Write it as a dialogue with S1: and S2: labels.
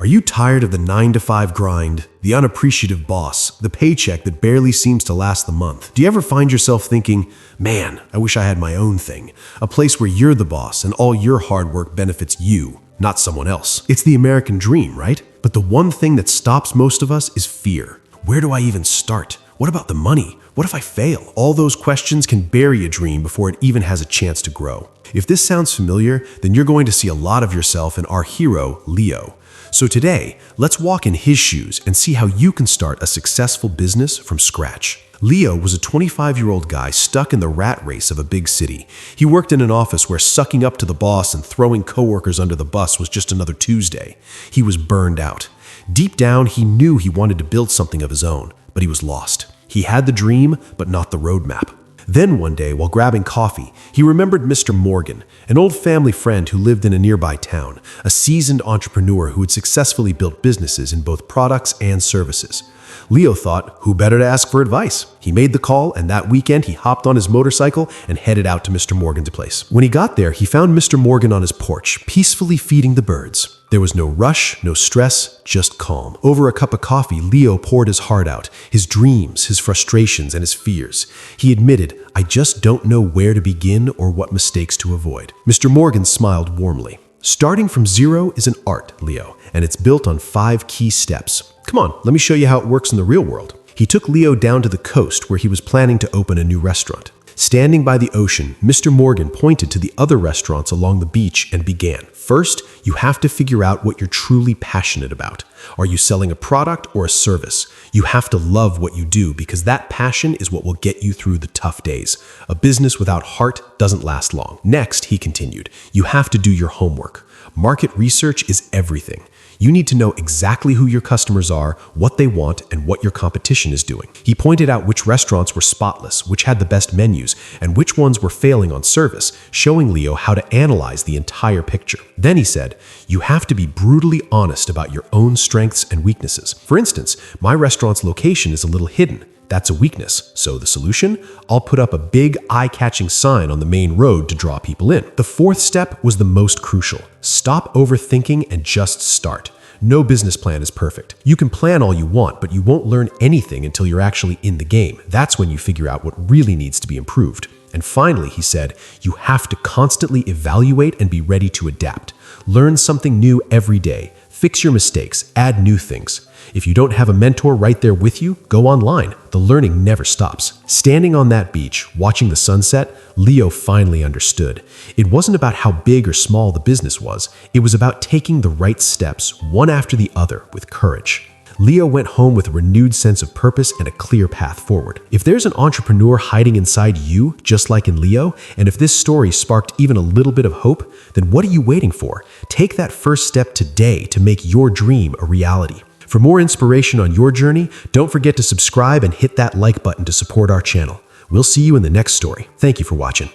S1: Are you tired of the 9-to-5 grind, the unappreciative boss, the paycheck that barely seems to last the month? Do you ever find yourself thinking, man, I wish I had my own thing, a place where you're the boss and all your hard work benefits you, not someone else? It's the American dream, right? But the one thing that stops most of us is fear. Where do I even start? What about the money? What if I fail? All those questions can bury a dream before it even has a chance to grow. If this sounds familiar, then you're going to see a lot of yourself in our hero, Leo. So today, let's walk in his shoes and see how you can start a successful business from scratch. Leo was a 25-year-old guy stuck in the rat race of a big city. He worked in an office where sucking up to the boss and throwing coworkers under the bus was just another Tuesday. He was burned out. Deep down, he knew he wanted to build something of his own, but he was lost. He had the dream, but not the roadmap. Then one day, while grabbing coffee, he remembered Mr. Morgan, an old family friend who lived in a nearby town, a seasoned entrepreneur who had successfully built businesses in both products and services. Leo thought, who better to ask for advice? He made the call, and that weekend he hopped on his motorcycle and headed out to Mr. Morgan's place. When he got there, he found Mr. Morgan on his porch, peacefully feeding the birds. There was no rush, no stress, just calm. Over a cup of coffee, Leo poured his heart out, his dreams, his frustrations, and his fears. He admitted, I just don't know where to begin or what mistakes to avoid. Mr. Morgan smiled warmly. Starting from zero is an art, Leo, and it's built on 5 key steps. Come on, let me show you how it works in the real world. He took Leo down to the coast where he was planning to open a new restaurant. Standing by the ocean, Mr. Morgan pointed to the other restaurants along the beach and began. First, you have to figure out what you're truly passionate about. Are you selling a product or a service? You have to love what you do because that passion is what will get you through the tough days. A business without heart doesn't last long. Next, he continued, you have to do your homework. Market research is everything. You need to know exactly who your customers are, what they want, and what your competition is doing. He pointed out which restaurants were spotless, which had the best menus, and which ones were failing on service, showing Leo how to analyze the entire picture. Then he said, you have to be brutally honest about your own strengths and weaknesses. For instance, my restaurant's location is a little hidden. That's a weakness. So the solution? I'll put up a big eye-catching sign on the main road to draw people in. The 4th step was the most crucial. Stop overthinking and just start. No business plan is perfect. You can plan all you want, but you won't learn anything until you're actually in the game. That's when you figure out what really needs to be improved. And finally, he said, you have to constantly evaluate and be ready to adapt. Learn something new every day. Fix your mistakes, add new things. If you don't have a mentor right there with you, go online. The learning never stops. Standing on that beach, watching the sunset, Leo finally understood. It wasn't about how big or small the business was. It was about taking the right steps, one after the other, with courage. Leo went home with a renewed sense of purpose and a clear path forward. If there's an entrepreneur hiding inside you, just like in Leo, and if this story sparked even a little bit of hope, then what are you waiting for? Take that first step today to make your dream a reality. For more inspiration on your journey, don't forget to subscribe and hit that like button to support our channel. We'll see you in the next story. Thank you for watching.